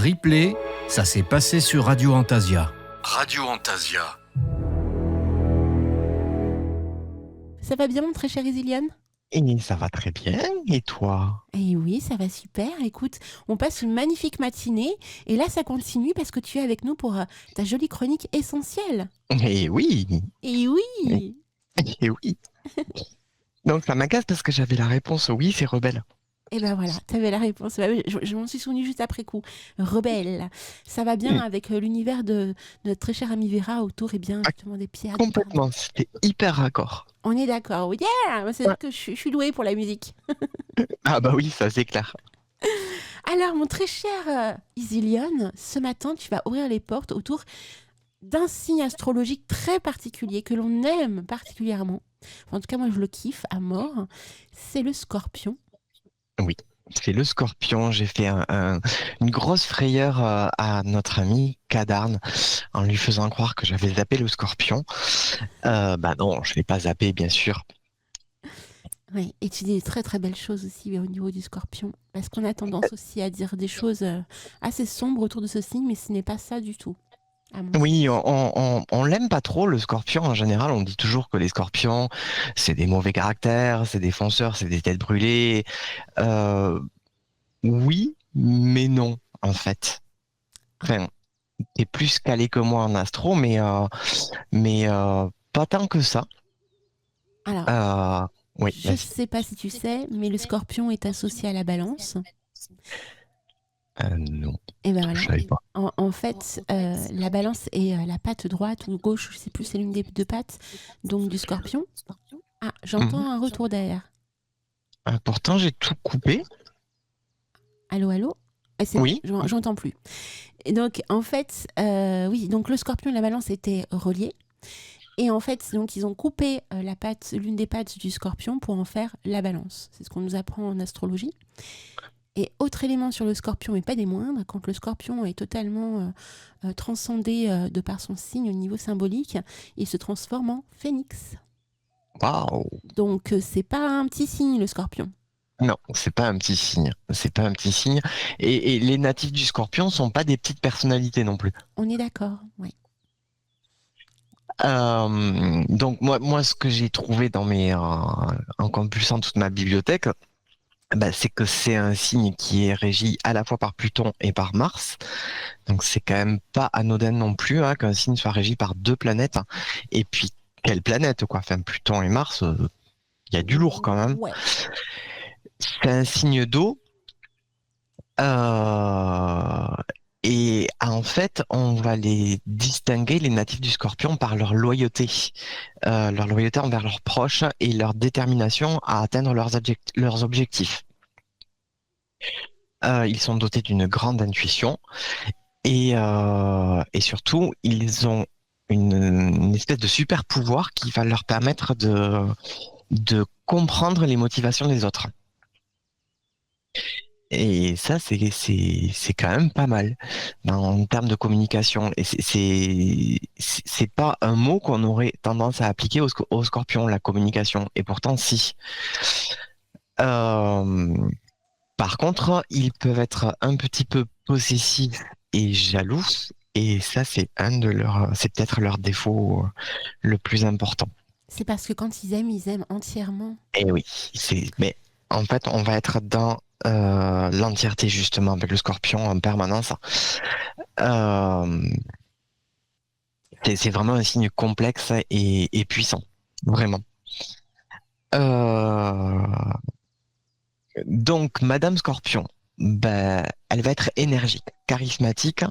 Replay, ça s'est passé sur Radio Antasia. Radio Antasia. Ça va bien, mon très cher Isiliane ? Et ça va très bien, et toi ? Eh oui, ça va super. Écoute, on passe une magnifique matinée et là, ça continue parce que tu es avec nous pour ta jolie chronique essentielle. Et oui, Et oui. et oui. Donc ça m'agace parce que j'avais la réponse oui, c'est rebelle. Et ben voilà, tu avais la réponse. Bah oui, je m'en suis souvenue juste après coup. Rebelle. Ça va bien avec l'univers de notre très cher ami Vera autour justement des pierres. Complètement, c'était hyper raccord. On est d'accord. Yeah, c'est-à-dire que je suis douée pour la musique. Ah bah oui, ça c'est clair. Alors, mon très cher Isiliane, ce matin, tu vas ouvrir les portes autour d'un signe astrologique très particulier que l'on aime particulièrement. Enfin, en tout cas, moi, je le kiffe à mort. C'est le Scorpion. Oui, c'est le Scorpion. J'ai fait une grosse frayeur à notre ami Kadarn en lui faisant croire que j'avais zappé le Scorpion. Bah non, je l'ai pas zappé, bien sûr. Oui, et tu dis des très très belles choses aussi au niveau du Scorpion. Parce qu'on a tendance aussi à dire des choses assez sombres autour de ce signe, mais ce n'est pas ça du tout. Oui, on l'aime pas trop, le Scorpion. En général, on dit toujours que les Scorpions, c'est des mauvais caractères, c'est des fonceurs, c'est des têtes brûlées. Oui, mais non, en fait. Enfin, t'es plus calé que moi en astro, mais pas tant que ça. Alors, oui, je ne sais pas si tu sais, mais le Scorpion est associé à la Balance. Non, et ben voilà. Je savais pas. En fait, la Balance est la patte droite ou gauche, je ne sais plus, c'est l'une des deux pattes, donc du Scorpion. Ah, j'entends un retour derrière. Pourtant, j'ai tout coupé. Allô, allô ? Oui. Bon, j'entends plus. Et donc, en fait, oui, donc le Scorpion et la Balance étaient reliés. Et en fait, donc, ils ont coupé l'une des pattes du Scorpion pour en faire la Balance. C'est ce qu'on nous apprend en astrologie. Et autre élément sur le Scorpion, mais pas des moindres, quand le Scorpion est totalement transcendé de par son signe au niveau symbolique, il se transforme en phénix. Waouh. Donc, c'est pas un petit signe, le Scorpion. Non, c'est pas un petit signe. C'est pas un petit signe. Et les natifs du Scorpion sont pas des petites personnalités non plus. On est d'accord, oui. Donc moi, ce que j'ai trouvé en compulsant toute ma bibliothèque, c'est que c'est un signe qui est régi à la fois par Pluton et par Mars. Donc c'est quand même pas anodin non plus qu'un signe soit régi par deux planètes. Et puis quelle planète quoi. Enfin Pluton et Mars, il y a du lourd quand même. Ouais. C'est un signe d'eau. Et en fait, on va les distinguer, les natifs du Scorpion, par leur loyauté envers leurs proches et leur détermination à atteindre leurs objectifs. Ils sont dotés d'une grande intuition et surtout, ils ont une espèce de super pouvoir qui va leur permettre de comprendre les motivations des autres. Et ça, c'est quand même pas mal en termes de communication. Et c'est pas un mot qu'on aurait tendance à appliquer au Scorpion, la communication. Et pourtant, si. Par contre, ils peuvent être un petit peu possessifs et jaloux. Et ça, c'est c'est peut-être leur défaut le plus important. C'est parce que quand ils aiment entièrement. Et oui, mais en fait, on va être dans l'entièreté justement avec le Scorpion en permanence. C'est vraiment un signe complexe et puissant, vraiment. Donc, Madame Scorpion, elle va être énergique, charismatique.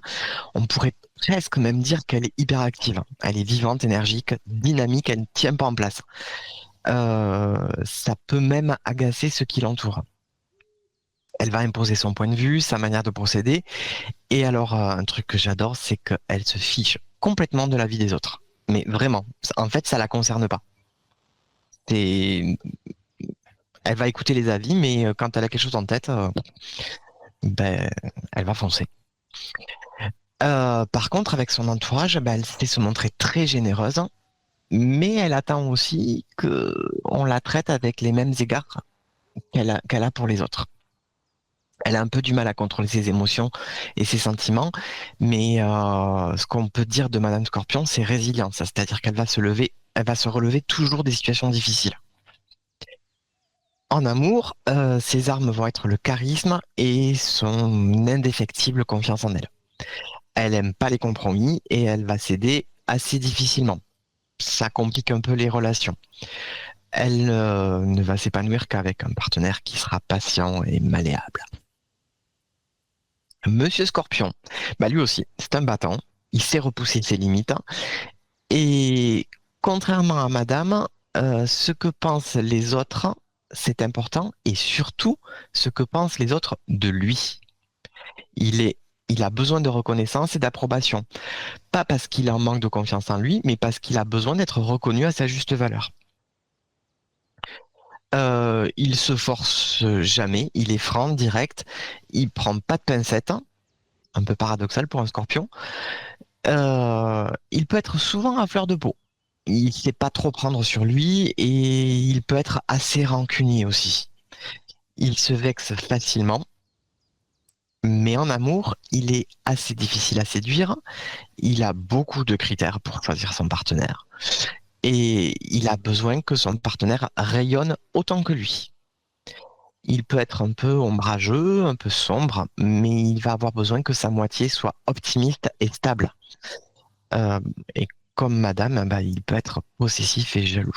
On pourrait presque même dire qu'elle est hyperactive. Elle est vivante, énergique, dynamique, elle ne tient pas en place. Ça peut même agacer ceux qui l'entourent. Elle va imposer son point de vue, sa manière de procéder. Et alors, un truc que j'adore, c'est qu'elle se fiche complètement de la vie des autres. Mais vraiment, en fait, ça la concerne pas. Elle va écouter les avis, mais quand elle a quelque chose en tête, elle va foncer. Par contre, avec son entourage, elle sait se montrer très généreuse, mais elle attend aussi qu'on la traite avec les mêmes égards qu'elle a pour les autres. Elle a un peu du mal à contrôler ses émotions et ses sentiments, mais ce qu'on peut dire de Madame Scorpion, c'est résilience, c'est-à-dire qu'elle va se lever, elle va se relever toujours des situations difficiles. En amour, ses armes vont être le charisme et son indéfectible confiance en elle. Elle aime pas les compromis et elle va céder assez difficilement. Ça complique un peu les relations. Elle ne va s'épanouir qu'avec un partenaire qui sera patient et malléable. Monsieur Scorpion, bah lui aussi, c'est un battant. Il sait repousser ses limites. Et contrairement à Madame, ce que pensent les autres, c'est important. Et surtout, ce que pensent les autres de lui. Il est, il a besoin de reconnaissance et d'approbation. Pas parce qu'il en manque de confiance en lui, mais parce qu'il a besoin d'être reconnu à sa juste valeur. Il se force jamais, il est franc, direct, il prend pas de pincettes, hein, un peu paradoxal pour un scorpion. Il peut être souvent à fleur de peau. Il sait pas trop prendre sur lui et il peut être assez rancunier aussi. Il se vexe facilement, mais en amour, il est assez difficile à séduire. Il a beaucoup de critères pour choisir son partenaire et il a besoin que son partenaire rayonne autant que lui. Il peut être un peu ombrageux, un peu sombre, mais il va avoir besoin que sa moitié soit optimiste et stable. Euh, et comme Madame, bah, il peut être possessif et jaloux.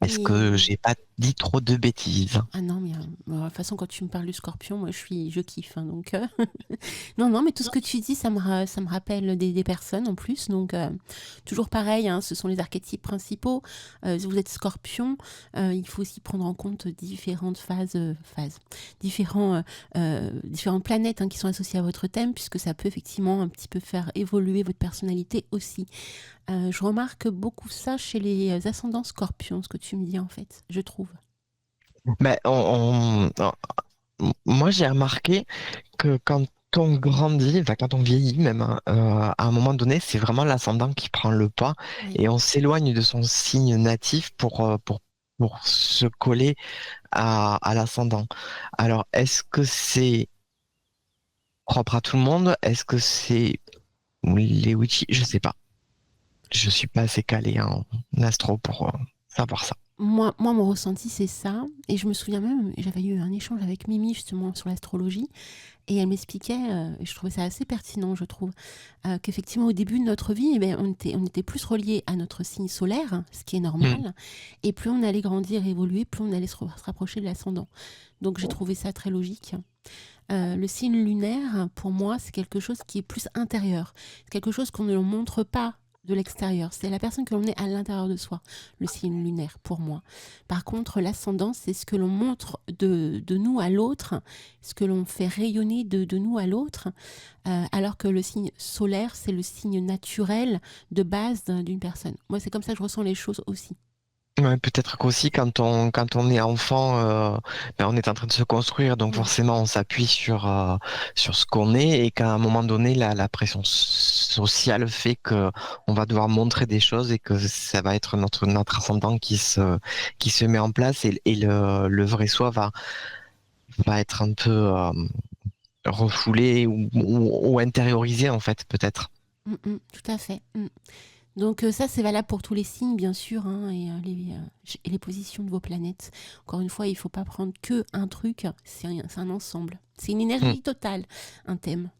Est-ce que Et j'ai pas dit trop de bêtises? ah non, mais de toute façon, quand tu me parles du scorpion, moi, je kiffe, hein, donc non, non, mais tout ce que tu dis, ça me rappelle des personnes en plus, donc toujours pareil, hein, ce sont les archétypes principaux. Si vous êtes scorpion, il faut aussi prendre en compte différentes différentes planètes, hein, qui sont associées à votre thème, puisque ça peut effectivement un petit peu faire évoluer votre personnalité aussi. Je remarque beaucoup ça chez les ascendants scorpions, ce que tu me dis en fait, je trouve. Ben, moi, j'ai remarqué que quand on grandit, enfin, quand on vieillit même, hein, à un moment donné, c'est vraiment l'ascendant qui prend le pas Oui. et on s'éloigne de son signe natif pour se coller à l'ascendant. Alors, est-ce que c'est propre à tout le monde? Est-ce que c'est les witchy? Je sais pas. Je suis pas assez calé en astro pour savoir ça. Moi, mon ressenti, c'est ça. Et je me souviens même, j'avais eu un échange avec Mimi justement sur l'astrologie. Et elle m'expliquait, et je trouvais ça assez pertinent, je trouve, qu'effectivement, au début de notre vie, eh ben, on était plus relié à notre signe solaire, hein, ce qui est Hmm. normal. Et plus on allait grandir, évoluer, plus on allait se rapprocher de l'ascendant. Donc j'ai trouvé ça très logique. Le signe lunaire, pour moi, c'est quelque chose qui est plus intérieur. C'est quelque chose qu'on ne montre pas de l'extérieur. C'est la personne que l'on est à l'intérieur de soi, le signe lunaire, pour moi. Par contre, l'ascendant, c'est ce que l'on montre de nous à l'autre, ce que l'on fait rayonner de nous à l'autre, alors que le signe solaire, c'est le signe naturel de base d'une personne. Moi, c'est comme ça que je ressens les choses aussi. Ouais, peut-être qu'aussi quand on est enfant, ben, on est en train de se construire, donc Oui. forcément on s'appuie sur ce qu'on est et qu'à un moment donné la pression sociale fait que on va devoir montrer des choses et que ça va être notre ascendant qui se met en place et le vrai soi va être un peu refoulé ou intériorisé en fait peut-être. Tout à fait. Donc ça, c'est valable pour tous les signes, bien sûr, hein, et les positions de vos planètes. Encore une fois, il ne faut pas prendre que un truc, c'est un ensemble. C'est une Hmm. énergie totale, un thème.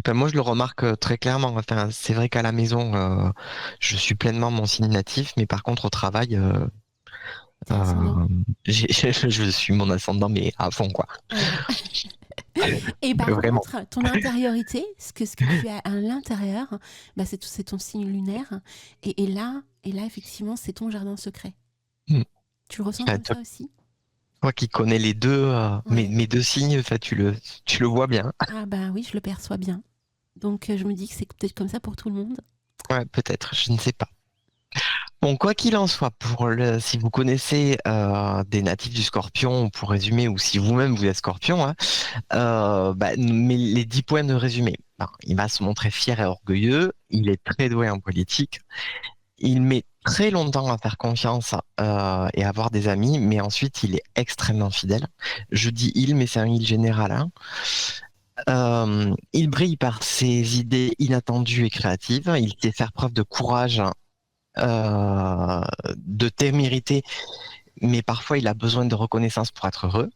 Ben, moi, je le remarque très clairement. Enfin, c'est vrai qu'à la maison, je suis pleinement mon signe natif, mais par contre, au travail, C'est l'ascendant. euh, je suis mon ascendant, mais à fond, quoi. Voilà. Et par Vraiment. contre, ton intériorité, ce que tu as à l'intérieur, bah, c'est ton signe lunaire. Et là, effectivement, c'est ton jardin secret. Hmm. Tu le ressens Enfin, comme ça aussi? toi qui connais les deux, Ouais. mes deux signes, enfin, tu le vois bien. Ah bah oui, je le perçois bien. Donc je me dis que c'est peut-être comme ça pour tout le monde. Ouais, peut-être, je ne sais pas. Bon, quoi qu'il en soit, si vous connaissez des natifs du Scorpion, pour résumer, ou si vous-même vous êtes Scorpion, hein, bah, mais les 10 points de résumé. Ben, il va se montrer fier et orgueilleux, il est très doué en politique, il met très longtemps à faire confiance et à avoir des amis, mais ensuite il est extrêmement fidèle. Je dis il, mais c'est un il général, hein. Il brille par ses idées inattendues et créatives. Il sait faire preuve de courage, de témérité, mais parfois il a besoin de reconnaissance pour être heureux.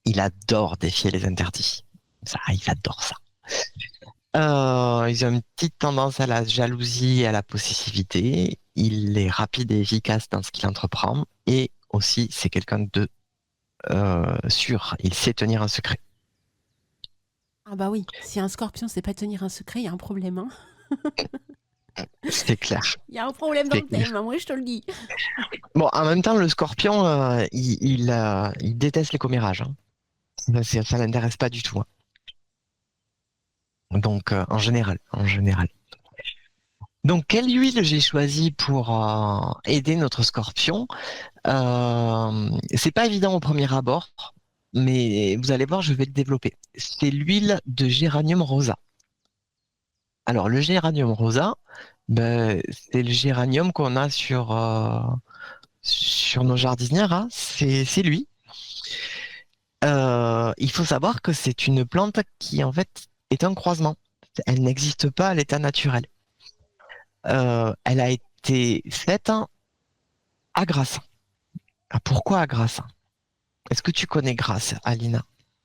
Il adore défier les interdits. Ça, il adore ça. Ils ont une petite tendance à la jalousie et à la possessivité. Il est rapide et efficace dans ce qu'il entreprend. Et aussi, c'est quelqu'un de sûr. Il sait tenir un secret. Ah bah oui, si un scorpion sait pas tenir un secret, il y a un problème, hein. C'est clair. Il y a un problème dans C'est le clair. thème, hein, moi je te le dis. Bon, en même temps, le scorpion, il déteste les commérages, hein. Ça l'intéresse pas du tout, hein. Donc, en général, en général. Donc, quelle huile j'ai choisi pour aider notre scorpion? C'est pas évident au premier abord, mais vous allez voir, je vais le développer. C'est l'huile de géranium rosa. Alors, le géranium rosa, ben, c'est le géranium qu'on a sur nos jardinières, hein. C'est lui. Il faut savoir que c'est une plante qui, en fait, est un croisement. Elle n'existe pas à l'état naturel. Elle a été faite à Grasse. Ah, pourquoi à Grasse? Est-ce que tu connais Grasse, Alina?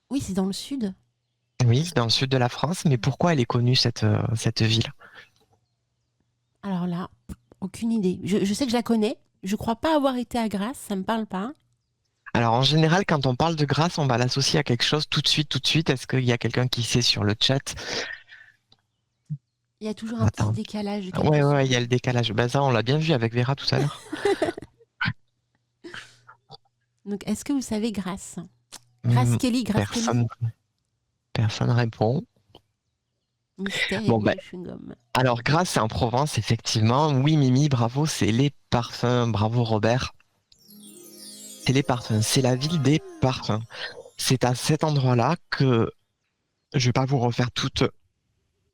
Oui, c'est dans le sud. Oui, c'est dans le sud de la France, mais pourquoi elle est connue, cette ville? Alors là, aucune idée. Je sais que je la connais. Je crois pas avoir été à Grasse, ça me parle pas. Alors, en général, quand on parle de Grasse, on va l'associer à quelque chose tout de suite, tout de suite. Est-ce qu'il y a quelqu'un qui sait sur le chat? Il y a toujours un petit Attends. décalage de quelques Ouais, ouais, il y a secondes. le décalage. Ben ça, on l'a bien vu avec Vera tout à l'heure. Donc, est-ce que vous savez Grasse? Hmm, Grace Kelly, Grace Kelly. personne répond. Mystère et Bon, ben, chewing-gum. alors, Grasse, c'est en Provence, effectivement. Oui, Mimi, bravo, c'est les parfums. Bravo, Robert. C'est les parfums. C'est la ville des parfums. C'est à cet endroit-là que je vais pas vous refaire toute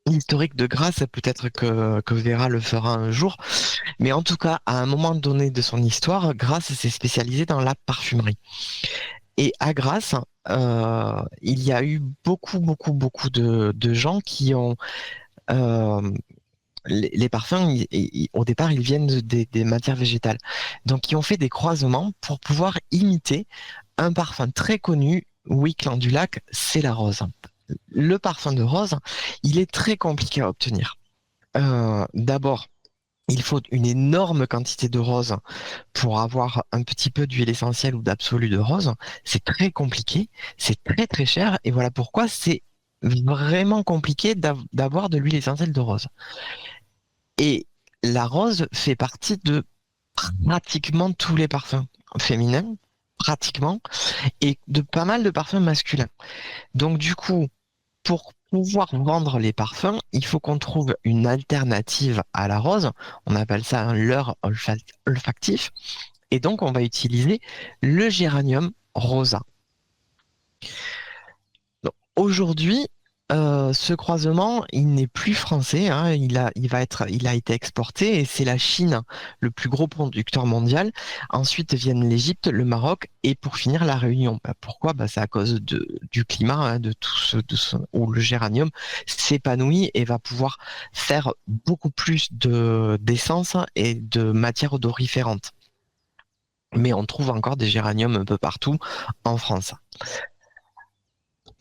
l'historique de Grasse. Peut-être que Vera le fera un jour. Mais en tout cas, à un moment donné de son histoire, Grasse s'est spécialisée dans la parfumerie. Et à Grasse, il y a eu beaucoup, beaucoup, beaucoup de gens qui ont les parfums, au départ, ils viennent des matières végétales. Donc, ils ont fait des croisements pour pouvoir imiter un parfum très connu, Wickland du Lac, c'est la rose. Le parfum de rose, il est très compliqué à obtenir. D'abord, il faut une énorme quantité de rose pour avoir un petit peu d'huile essentielle ou d'absolu de rose. C'est très compliqué, c'est très très cher, et voilà pourquoi c'est vraiment compliqué d'avoir de l'huile essentielle de rose. Et la rose fait partie de pratiquement tous les parfums féminins, pratiquement, et de pas mal de parfums masculins. Donc du coup, pour pouvoir vendre les parfums, il faut qu'on trouve une alternative à la rose. On appelle ça un leurre olfactif. Et donc, on va utiliser le géranium rosa. Donc, aujourd'hui, ce croisement, il n'est plus français, hein, il a été exporté et c'est la Chine, le plus gros producteur mondial. Ensuite viennent l'Égypte, le Maroc et pour finir la Réunion. Bah, pourquoi? Bah, c'est à cause du climat, hein, de tout où le géranium s'épanouit et va pouvoir faire beaucoup plus d'essence et de matières odoriférantes. Mais on trouve encore des géraniums un peu partout en France.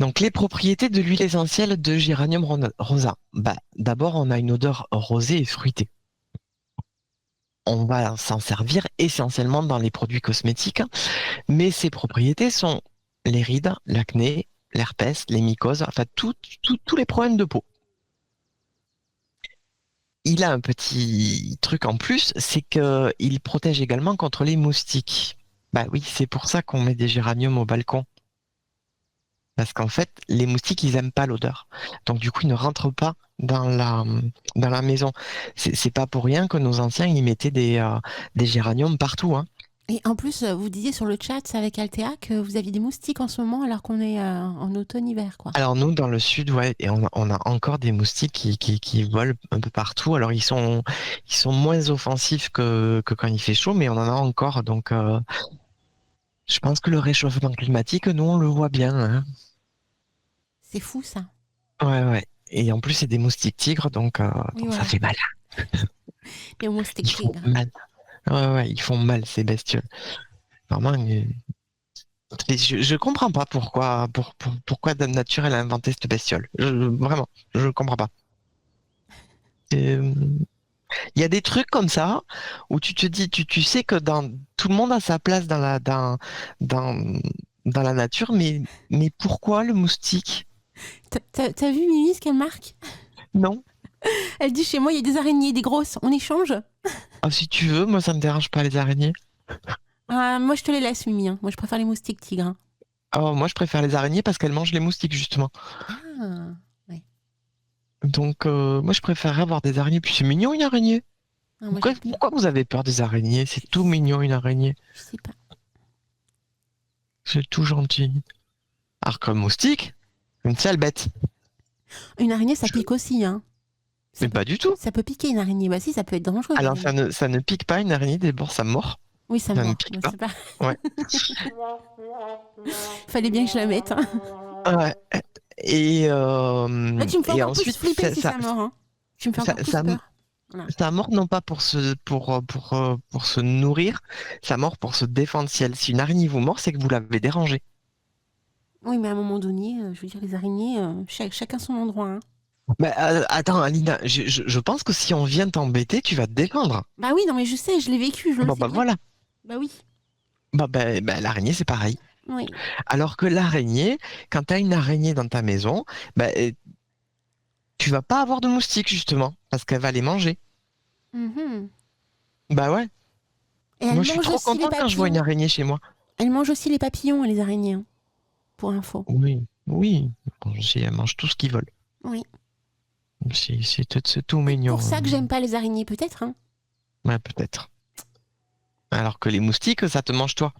Donc, les propriétés de l'huile essentielle de géranium rosa. Bah, d'abord, on a une odeur rosée et fruitée. On va s'en servir essentiellement dans les produits cosmétiques, mais ses propriétés sont les rides, l'acné, l'herpès, les mycoses, enfin tous les problèmes de peau. Il a un petit truc en plus, c'est qu'il protège également contre les moustiques. Bah oui, c'est pour ça qu'on met des géraniums au balcon. Parce qu'en fait, les moustiques, ils aiment pas l'odeur. Donc du coup, ils ne rentrent pas dans la maison. C'est pas pour rien que nos anciens, ils mettaient des géraniums partout, hein. Et en plus, vous disiez sur le chat avec Altea que vous aviez des moustiques en ce moment alors qu'on est en automne-hiver, quoi. Alors nous, dans le sud, ouais, et on a encore des moustiques qui volent un peu partout. Alors ils sont moins offensifs que quand il fait chaud, mais on en a encore. Donc je pense que le réchauffement climatique, nous, on le voit bien, hein. C'est fou, ça. Ouais, ouais. Et en plus, c'est des moustiques tigres, Oui, donc ça voilà. fait mal. Les moustiques Ils font tigres. mal. Ouais, ouais, ils font mal, ces bestioles. Vraiment, je comprends pas pourquoi Dame Nature elle a inventé cette bestiole. Vraiment, je comprends pas. Euh, Il y a des trucs comme ça où tu te dis, tu sais que tout le monde a sa place dans, dans la nature, mais pourquoi le moustique? T'as vu Mimi ce qu'elle marque? Non. Elle dit chez moi, il y a des araignées, des grosses. On échange? Ah, si tu veux, moi ça me dérange pas les araignées. Ah, moi, je te les laisse, Mimi, hein. Moi, je préfère les moustiques tigres, hein. Oh, moi je préfère les araignées parce qu'elles mangent les moustiques justement. Ah, ouais. Donc moi je préférerais avoir des araignées. Puis c'est mignon une araignée. Ah, moi, j'aime bien. Pourquoi vous avez peur des araignées? Je, C'est tout mignon une araignée. je sais pas. C'est tout gentil. Alors qu'un moustique, une sale bête. Une araignée, ça Je- pique aussi, hein. Mais pas du tout. Ça peut piquer une araignée. Bah si, ça peut être dangereux, une Alors araignée. ça ne pique pas une araignée, d'abord ça mord. Oui, ça Ça ne mord. pique Bah, pas. c'est pas... Ouais. Fallait bien que je la mette, hein. Ouais. Et, Là, tu me fais et encore plus ensuite, flipper si ça mord, hein. Tu me fais ça, encore plus ça, peur. Voilà. ça mord non pas pour se nourrir, ça mord pour se défendre. Si une araignée vous mord, c'est que vous l'avez dérangée. Oui, mais à un moment donné, je veux dire, les araignées, chacun son endroit, hein. Bah, attends, Alina, je pense que si on vient t'embêter, tu vas te défendre. Bah oui, non, mais je sais, je l'ai vécu, je le Bon, sais bah bien. voilà. Bah oui, Bah, l'araignée, c'est pareil. oui. Alors que l'araignée, quand tu as une araignée dans ta maison, bah, tu vas pas avoir de moustiques, justement, parce qu'elle va les manger. Mhm. Bah ouais. Et Moi, elles je suis mangent trop aussi les content quand je vois une papillons. araignée chez moi. Elles mangent aussi les papillons, les araignées, hein, pour info. Oui, oui. Bon, elles mangent tout ce qu'ils veulent. Oui. C'est tout Peut-être mignon, pour ça que j'aime pas les araignées, peut-être, hein. Ouais, peut-être. Alors que les moustiques, ça te mange toi.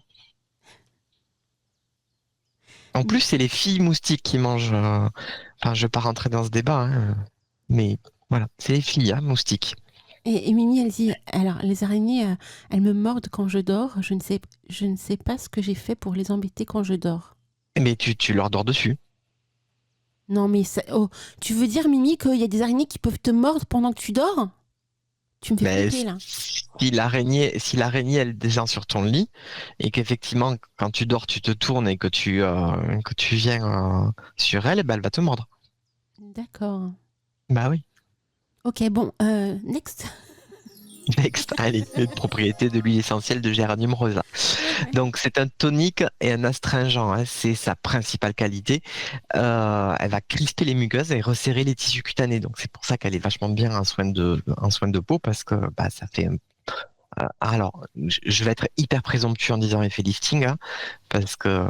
En plus, c'est les filles moustiques qui mangent. Enfin, je vais pas rentrer dans ce débat, hein, mais voilà, c'est les filles, hein, moustiques. Et Mimi, elle dit, alors, les araignées, elles me mordent quand je dors. Je ne sais pas ce que j'ai fait pour les embêter quand je dors. Mais tu leur dors dessus. Non, mais oh, tu veux dire, Mimi, qu'il y a des araignées qui peuvent te mordre pendant que tu dors? Tu me fais Mais flipper, là. si l'araignée elle descend sur ton lit et qu'effectivement quand tu dors tu te tournes et que tu viens sur elle, bah, elle va te mordre. D'accord. Bah oui. Ok, bon, next. Next, allez, les propriétés de l'huile essentielle de géranium rosa. Ouais. Donc c'est un tonique et un astringent, hein, c'est sa principale qualité. Elle va crisper les muqueuses et resserrer les tissus cutanés. Donc c'est pour ça qu'elle est vachement bien en soin de peau parce que bah, ça fait alors, je vais être hyper présomptueux en disant effet lifting, hein, parce que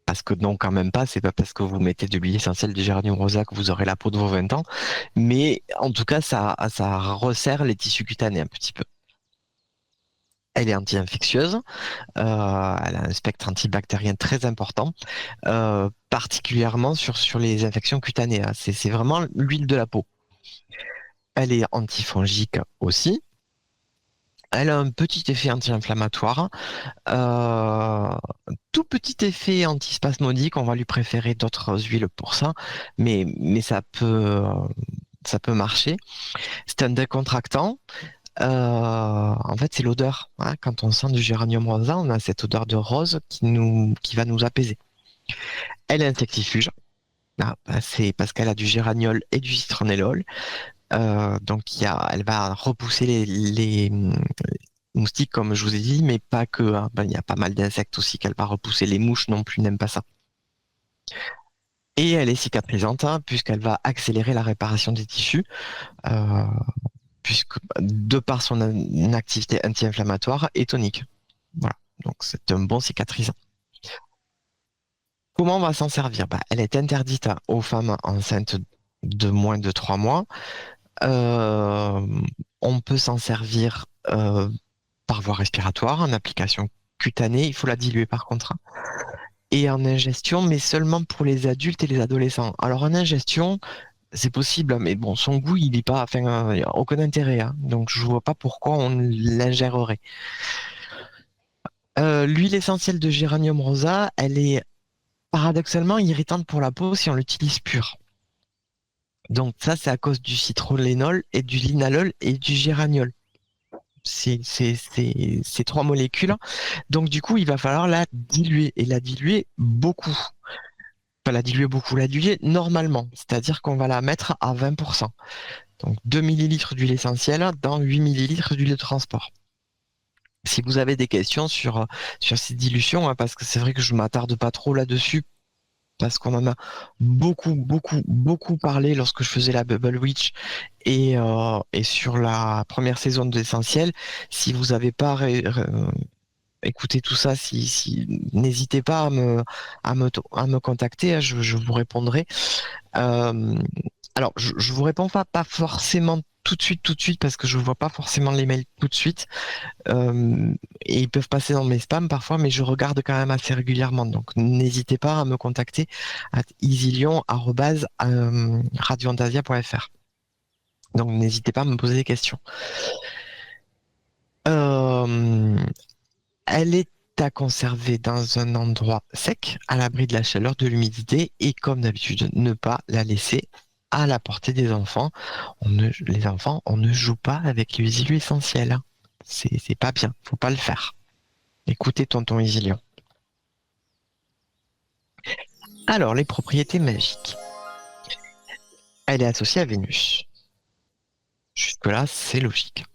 parce que non, quand même pas. C'est pas parce que vous mettez de l'huile essentielle de géranium rosa que vous aurez la peau de vos 20 ans. Mais en tout cas, ça resserre les tissus cutanés un petit peu. Elle est anti-infectieuse. Elle a un spectre antibactérien très important, particulièrement sur les infections cutanées, hein. C'est vraiment l'huile de la peau. Elle est antifongique aussi. Elle a un petit effet anti-inflammatoire. Euh, Tout petit effet antispasmodique, on va lui préférer d'autres huiles pour ça, mais ça peut marcher. C'est un décontractant. En fait, c'est l'odeur, hein. Quand on sent du géranium rosa, on a cette odeur de rose qui va nous apaiser. Elle est insectifuge. Ah, bah, c'est parce qu'elle a du géraniol et du citronellol. Donc, elle va repousser les moustiques, comme je vous ai dit, mais pas que, hein. Ben, il y a pas mal d'insectes aussi qu'elle va repousser. Les mouches non plus n'aiment pas ça. Et elle est cicatrisante, hein, puisqu'elle va accélérer la réparation des tissus, euh, puisque de par son activité anti-inflammatoire et tonique. Voilà. Donc c'est un bon cicatrisant. Comment on va s'en servir? Bah, elle est interdite aux femmes enceintes de moins de 3 mois. Euh, on peut s'en servir par voie respiratoire, en application cutanée, il faut la diluer par contre, hein. Et en ingestion, mais seulement pour les adultes et les adolescents. Alors en ingestion, c'est possible, mais bon, son goût, il n'est pas, enfin, il y a aucun intérêt, hein. Donc je vois pas pourquoi on l'ingérerait. L'huile essentielle de géranium rosa, elle est paradoxalement irritante pour la peau si on l'utilise pure. Donc ça, c'est à cause du citronellol et du linalol et du géraniol. Ces trois molécules. Donc du coup, il va falloir la diluer et la diluer beaucoup. Pas la diluer beaucoup, la diluer normalement. C'est-à-dire qu'on va la mettre à 20%. Donc 2 millilitres d'huile essentielle dans 8 millilitres d'huile de transport. Si vous avez des questions sur ces dilutions, hein, parce que c'est vrai que je m'attarde pas trop là-dessus, parce qu'on en a beaucoup parlé lorsque je faisais la Bubble Witch et sur la première saison de l'essentiel. Si vous n'avez pas écouté tout ça, n'hésitez pas à me contacter, hein, je vous répondrai. Euh, alors, je vous réponds pas forcément tout de suite, parce que je vois pas forcément les mails tout de suite. Et ils peuvent passer dans mes spams parfois, mais je regarde quand même assez régulièrement. Donc, n'hésitez pas à me contacter à easylion@radioantasia.fr. Donc, n'hésitez pas à me poser des questions. Elle est à conserver dans un endroit sec, à l'abri de la chaleur, de l'humidité, et comme d'habitude, ne pas la laisser à la portée des enfants. Les enfants, on ne joue pas avec les huiles essentielles, hein. C'est pas bien, faut pas le faire. Écoutez tonton Isilion. Alors, les propriétés magiques. Elle est associée à Vénus. Jusque-là, c'est logique.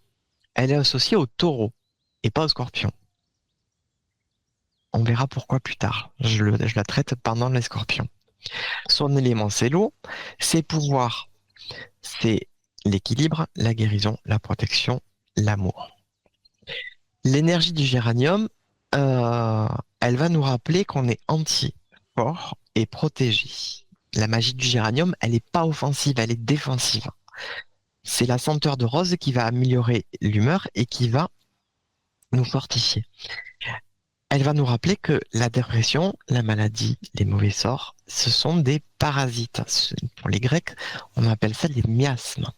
Elle est associée au Taureau et pas au Scorpion. On verra pourquoi plus tard. Je la traite pendant les Scorpions. Son élément, c'est l'eau. Ses pouvoirs, c'est l'équilibre, la guérison, la protection, l'amour. L'énergie du géranium, elle va nous rappeler qu'on est anti-fort et protégé. La magie du géranium, elle n'est pas offensive, elle est défensive. C'est la senteur de rose qui va améliorer l'humeur et qui va nous fortifier. Elle va nous rappeler que la dépression, la maladie, les mauvais sorts, ce sont des parasites. Pour les Grecs, on appelle ça des miasmes.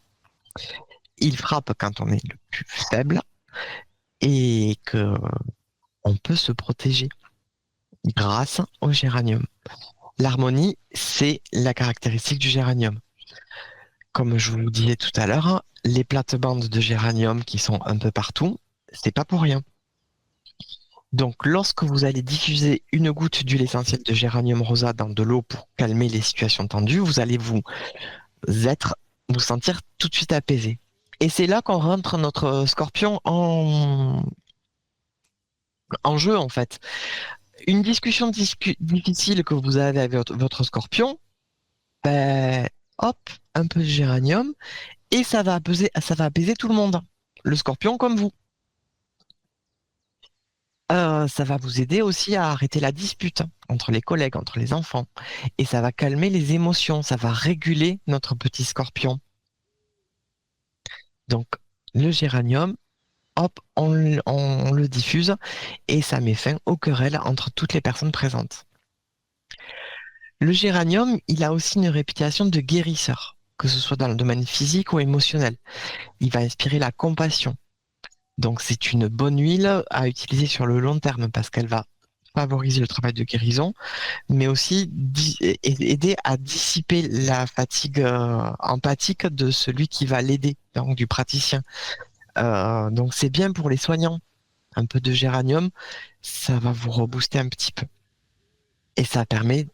Ils frappent quand on est le plus faible et que on peut se protéger grâce au géranium. L'harmonie, c'est la caractéristique du géranium. Comme je vous le disais tout à l'heure, les plates-bandes de géranium qui sont un peu partout, c'est pas pour rien. Donc, lorsque vous allez diffuser une goutte d'huile essentielle de géranium rosa dans de l'eau pour calmer les situations tendues, vous allez vous sentir tout de suite apaisé. Et c'est là qu'on rentre notre scorpion en jeu, en fait. Une discussion difficile que vous avez avec votre scorpion, ben, hop, un peu de géranium, et ça va apaiser tout le monde. Le scorpion comme vous. Ça va vous aider aussi à arrêter la dispute entre les collègues, entre les enfants. Et ça va calmer les émotions, ça va réguler notre petit scorpion. Donc, le géranium, hop, on le diffuse et ça met fin aux querelles entre toutes les personnes présentes. Le géranium, il a aussi une réputation de guérisseur, que ce soit dans le domaine physique ou émotionnel. Il va inspirer la compassion. Donc, c'est une bonne huile à utiliser sur le long terme parce qu'elle va favoriser le travail de guérison, mais aussi aider à dissiper la fatigue empathique de celui qui va l'aider, donc du praticien. Donc, c'est bien pour les soignants. Un peu de géranium, ça va vous rebooster un petit peu. Et ça permet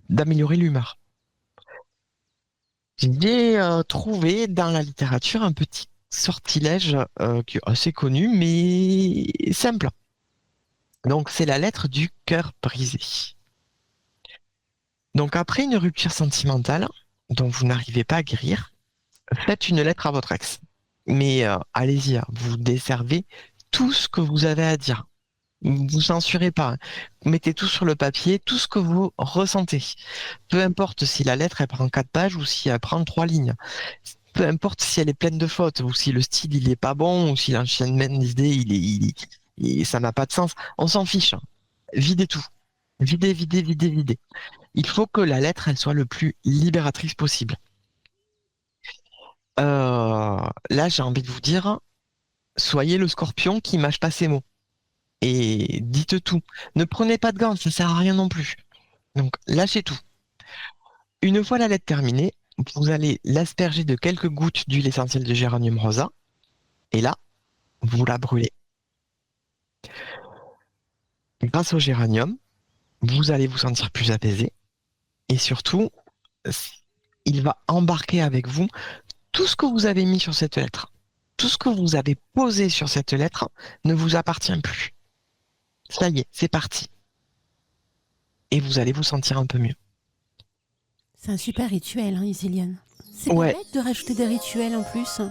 d'améliorer l'humeur. J'ai trouvé dans la littérature un petit sortilège qui est assez connu, mais simple. Donc, c'est la lettre du cœur brisé. Donc, après une rupture sentimentale dont vous n'arrivez pas à guérir, faites une lettre à votre ex. Mais allez-y, hein, vous desservez tout ce que vous avez à dire. Vous censurez pas, hein. Mettez tout sur le papier, tout ce que vous ressentez. Peu importe si la lettre elle prend 4 pages ou si elle prend 3 lignes. peu importe si elle est pleine de fautes, ou si le style il est pas bon, ou si l'enchaînement d'idées ça n'a pas de sens. On s'en fiche, hein. Videz tout. Videz, videz, videz, videz. Il faut que la lettre, elle soit le plus libératrice possible. Là, j'ai envie de vous dire, soyez le scorpion qui mâche pas ses mots. Et dites tout. Ne prenez pas de gants, ça sert à rien non plus. Donc, lâchez tout. Une fois la lettre terminée, vous allez l'asperger de quelques gouttes d'huile essentielle de géranium rosa. Et là, vous la brûlez. Grâce au géranium, vous allez vous sentir plus apaisé. Et surtout, il va embarquer avec vous tout ce que vous avez mis sur cette lettre. Tout ce que vous avez posé sur cette lettre ne vous appartient plus. Ça y est, c'est parti. Et vous allez vous sentir un peu mieux. C'est un super rituel, hein, Isiliane. C'est pas Ouais. bête de rajouter des rituels en plus.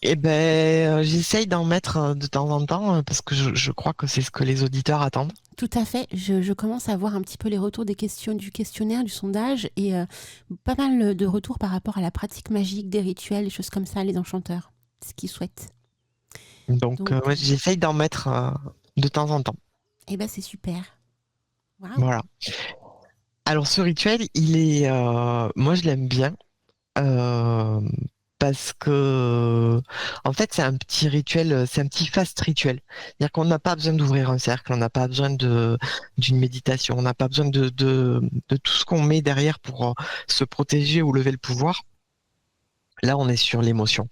Eh ben, j'essaye d'en mettre de temps en temps parce que je crois que c'est ce que les auditeurs attendent. Tout à fait. Je commence à voir un petit peu les retours des questions du questionnaire, du sondage, et pas mal de retours par rapport à la pratique magique, des rituels, des choses comme ça, les enchanteurs. Ce qu'ils souhaitent. Donc, Donc, ouais, j'essaye d'en mettre de temps en temps. eh ben, c'est super. Waouh. Voilà. Alors, ce rituel, moi, je l'aime bien euh, parce que, en fait, c'est un petit rituel, c'est un petit fast rituel. C'est-à-dire qu'on n'a pas besoin d'ouvrir un cercle, on n'a pas besoin d'une méditation, on n'a pas besoin de tout ce qu'on met derrière pour se protéger ou lever le pouvoir. Là, on est sur l'émotion.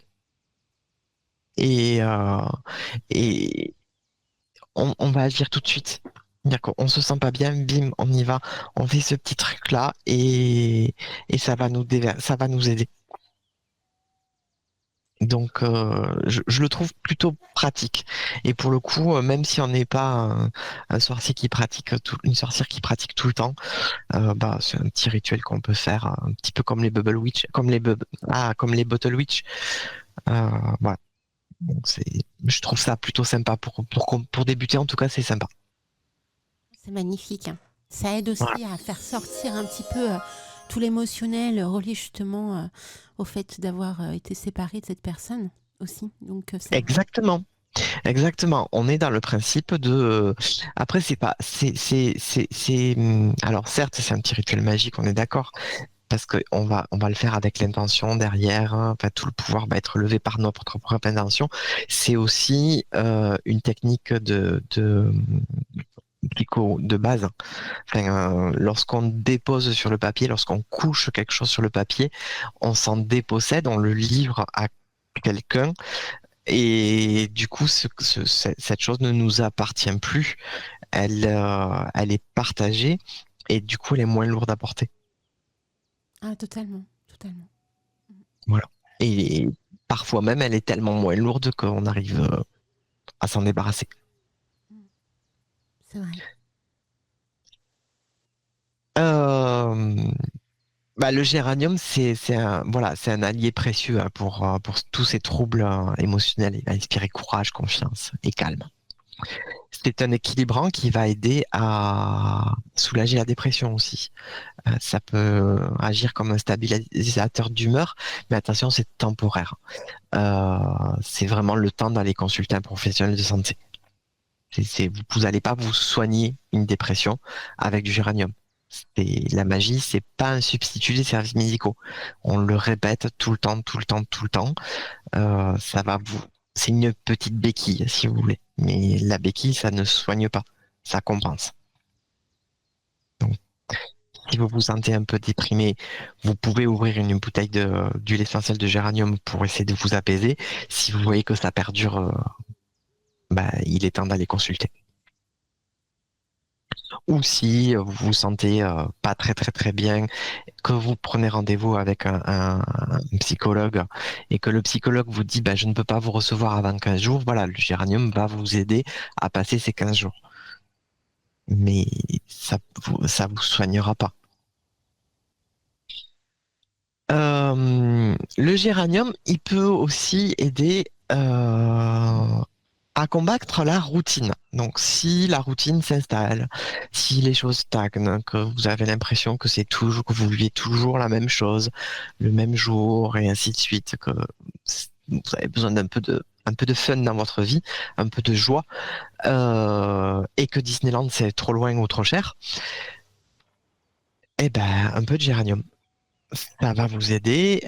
Et, euh, et on va agir tout de suite. C'est-à-dire qu'on se sent pas bien, bim, on y va, on fait ce petit truc-là et ça va nous aider. Donc, je le trouve plutôt pratique. Et pour le coup, même si on n'est pas un sorcier qui pratique une sorcière qui pratique tout le temps, bah, c'est un petit rituel qu'on peut faire, un petit peu comme les Bubble Witch, comme les Bottle Witch. Voilà. Donc je trouve ça plutôt sympa pour débuter. En tout cas, c'est sympa. C'est magnifique, hein. Ça aide Voilà. aussi à faire sortir un petit peu tout l'émotionnel relié justement au fait d'avoir été séparé de cette personne aussi. Donc, c'est vrai. Exactement. Exactement. On est dans le principe de. Après, c'est pas. Alors, certes, c'est un petit rituel magique, on est d'accord, parce on va le faire avec l'intention derrière, hein. Enfin, tout le pouvoir va être levé par notre propre intention. C'est aussi une technique de base. Enfin, lorsqu'on dépose sur le papier, lorsqu'on couche quelque chose sur le papier, on s'en dépossède, on le livre à quelqu'un. Et du coup, cette chose ne nous appartient plus. Elle est partagée et du coup, elle est moins lourde à porter. Ah, totalement, totalement. Voilà. Et parfois même, elle est tellement moins lourde qu'on arrive à s'en débarrasser. C'est vrai. Euh, Bah, le géranium, voilà, c'est un allié précieux hein, pour tous ces troubles émotionnels. Il va inspirer courage, confiance et calme. C'est un équilibrant qui va aider à soulager la dépression aussi. Ça peut agir comme un stabilisateur d'humeur, mais attention, c'est temporaire. C'est vraiment le temps d'aller consulter un professionnel de santé. Vous n'allez pas vous soigner une dépression avec du géranium. La magie, c'est pas un substitut des services médicaux. On le répète tout le temps, tout le temps, tout le temps. Ça va vous, c'est une petite béquille, si vous voulez. Mais la béquille, ça ne soigne pas. Ça compense. Donc, si vous vous sentez un peu déprimé, vous pouvez ouvrir une bouteille d'huile essentielle de géranium pour essayer de vous apaiser. Si vous voyez que ça perdure, bah, il est temps d'aller consulter. Ou si vous vous sentez pas très très très bien, que vous prenez rendez-vous avec un psychologue et que le psychologue vous dit bah, je ne peux pas vous recevoir avant 15 jours, voilà, le géranium va vous aider à passer ces 15 jours. Mais ça vous soignera pas. Le géranium, il peut aussi aider à combattre la routine. Donc, si la routine s'installe, si les choses stagnent, que vous avez l'impression que c'est toujours, que vous vivez toujours la même chose, le même jour, et ainsi de suite, que vous avez besoin un peu de fun dans votre vie, un peu de joie, et que Disneyland c'est trop loin ou trop cher, eh ben, un peu de géranium. Ça va vous aider.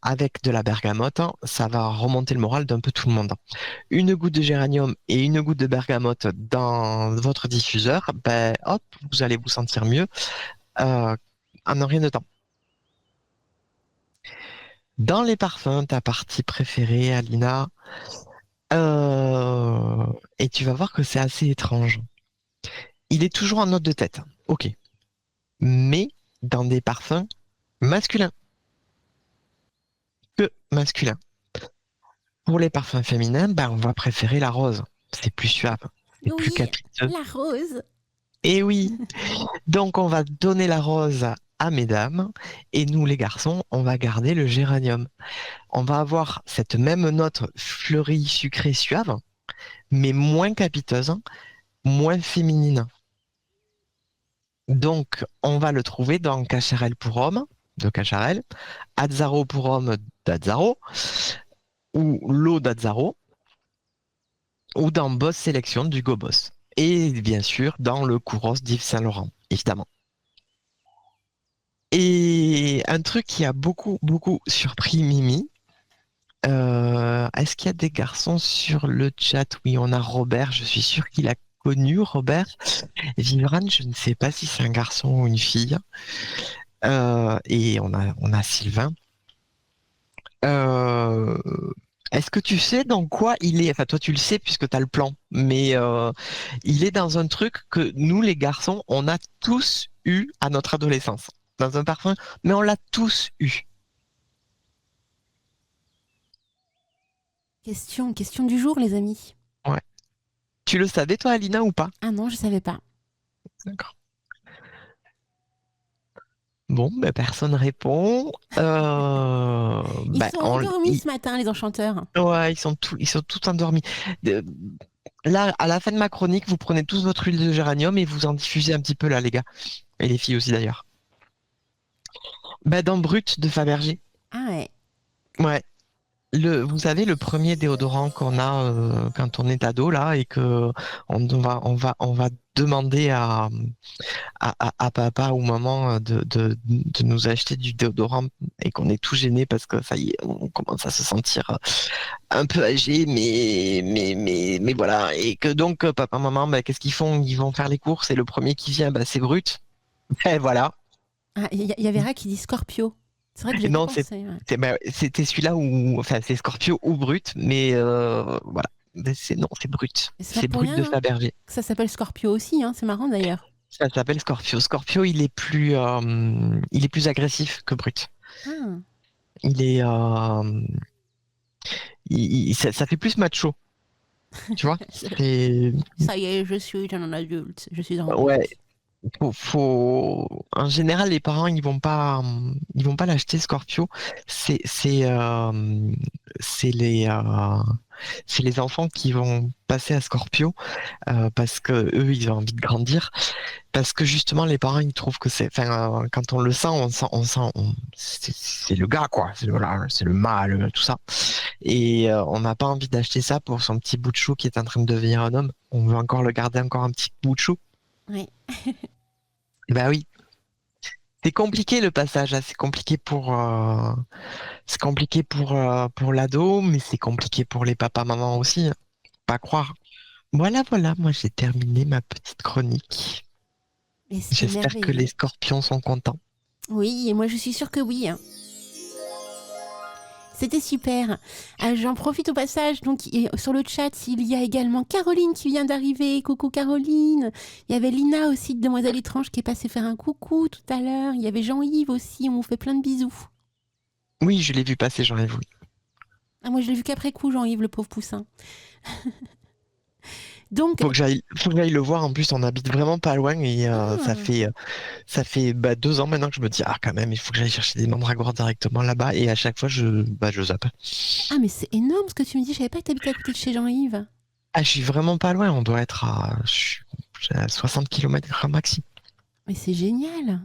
Avec de la bergamote, hein, ça va remonter le moral d'un peu tout le monde. Une goutte de géranium et une goutte de bergamote dans votre diffuseur, ben hop, vous allez vous sentir mieux en un rien de temps. Dans les parfums, ta partie préférée, Alina, euh, et tu vas voir que c'est assez étrange. Il est toujours en note de tête, ok, mais dans des parfums masculins, que masculins. Pour les parfums féminins, ben, on va préférer la rose. C'est plus suave, c'est plus Oui, capiteux. la rose. Et oui, donc on va donner la rose à mesdames et nous les garçons, on va garder le géranium. On va avoir cette même note fleurie, sucrée, suave, mais moins capiteuse, moins féminine. Donc on va le trouver dans Cacharel pour homme, de Cacharel, Azzaro pour homme, d'Azzaro, ou l'eau d'Azzaro, ou dans Boss Sélection du Go Boss. Et bien sûr, dans le Kouros d'Yves Saint-Laurent, évidemment. Et un truc qui a beaucoup, beaucoup surpris Mimi, est-ce qu'il y a des garçons sur le chat? Oui, on a Robert, je suis sûr qu'il a connu Robert. Vivran, je ne sais pas si c'est un garçon ou une fille. Et on a Sylvain. Euh, Est-ce que tu sais dans quoi il est? Enfin, toi, tu le sais puisque tu as le plan, mais il est dans un truc que nous, les garçons, on a tous eu à notre adolescence. Dans un parfum, mais on l'a tous eu. Question du jour, les amis. Ouais. Tu le savais, toi, Alina, ou pas? Ah non, je savais pas. D'accord. Bon, ben, personne répond. Ils sont endormis ce matin, les enchanteurs. Ouais, ils sont tous endormis. Euh, Là, à la fin de ma chronique, vous prenez tous votre huile de géranium et vous en diffusez un petit peu là, les gars. Et les filles aussi d'ailleurs. Bah, dans Brut de Fabergé. Ah ouais. Ouais. Vous savez, le premier déodorant qu'on a quand on est ado là et que on va demander à papa ou maman de nous acheter du déodorant et qu'on est tout gêné parce que ça y est, on commence à se sentir un peu âgé, mais voilà. Et que donc, papa, maman, bah, qu'est-ce qu'ils font? Ils vont faire les courses et le premier qui vient, bah, c'est Brut. Et voilà. Ah, il y a Vera qui dit Scorpio. C'est vrai que j'ai pas Non, pensé. Ouais. bah, c'était celui-là où, enfin, c'est Scorpio ou Brut, mais voilà. Mais non, c'est Brut. Et c'est pas C'est pour Brut de rien Fabergé. que ça s'appelle Scorpio aussi, hein. C'est marrant d'ailleurs. Ça s'appelle Scorpio. Scorpio, il est plus agressif que Brut. Ah. Il est, ça fait plus macho, tu vois? C'est, Ça y est, je suis un adulte. Je suis en ouais. Brut. En général, les parents, ils vont pas l'acheter Scorpio. C'est, c'est, euh, c'est les, euh, c'est les enfants qui vont passer à Scorpio parce que eux, ils ont envie de grandir. Parce que justement, les parents, ils trouvent que enfin, quand on le sent, c'est le gars, quoi. C'est le mâle, tout ça. Et on n'a pas envie d'acheter ça pour son petit bout de chou qui est en train de devenir un homme. On veut encore le garder encore un petit bout de chou. Oui. Bah oui. C'est compliqué le passage, là. C'est compliqué pour l'ado, mais c'est compliqué pour les papas, mamans aussi, hein. Pas croire. Voilà, voilà, moi j'ai terminé ma petite chronique. Et c'était J'espère que les merveilleux. scorpions sont contents. Oui, et moi je suis sûre que oui, hein. C'était super. J'en profite au passage. Donc, sur le chat, il y a également Caroline qui vient d'arriver. Coucou Caroline. Il y avait Lina aussi de Demoiselle Étrange qui est passée faire un coucou tout à l'heure. Il y avait Jean-Yves aussi. On vous fait plein de bisous. Oui, je l'ai vu passer, j'en ai voulu. Ah, moi, je l'ai vu qu'après coup, Jean-Yves, le pauvre poussin. Donc, Faut que j'aille le voir. En plus, on habite vraiment pas loin et ça fait 2 ans maintenant que je me dis, ah, quand même, il faut que j'aille chercher des mandragores directement là-bas. Et à chaque fois, je zappe. ah, mais c'est énorme ce que tu me dis. Je savais pas que tu habitais à côté de chez Jean-Yves. Ah, je suis vraiment pas loin, on doit être à 60 km maxi. Mais c'est génial.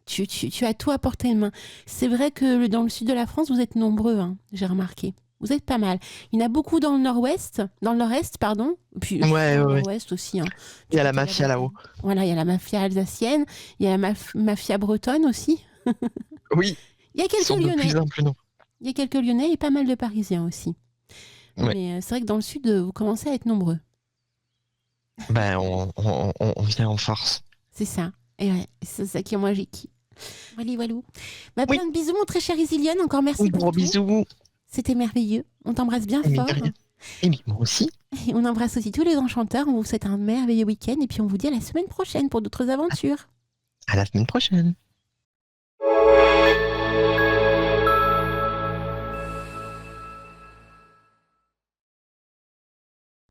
Tu as tout à portée de main. C'est vrai que dans le sud de la France, vous êtes nombreux, hein, j'ai remarqué. Vous êtes pas mal. Il y en a beaucoup dans le nord-est, pardon. Puis Ouais, dans ouais, le ouais. nord-ouest aussi, hein. Il y Du a la côté de la mafia Bretagne. là-haut. Voilà, il y a la mafia alsacienne, il y a la mafia bretonne aussi. Oui, Il y a ils quelques sont de Lyonnais. plus en plus nombreux. Il y a quelques Lyonnais et pas mal de Parisiens aussi. Ouais. Mais c'est vrai que dans le sud, vous commencez à être nombreux. Ben, on vient en force. C'est ça. Et ouais, c'est ça qui est magique. Walou, walou. Bah, Oui, plein de bisous, mon très cher Isiliane. Encore merci pour gros tout. bisous. C'était merveilleux. On t'embrasse bien Mais de fort. rien. Et oui, moi aussi. Et on embrasse aussi tous les enchanteurs. On vous souhaite un merveilleux week-end. Et puis on vous dit à la semaine prochaine pour d'autres aventures. À la semaine prochaine.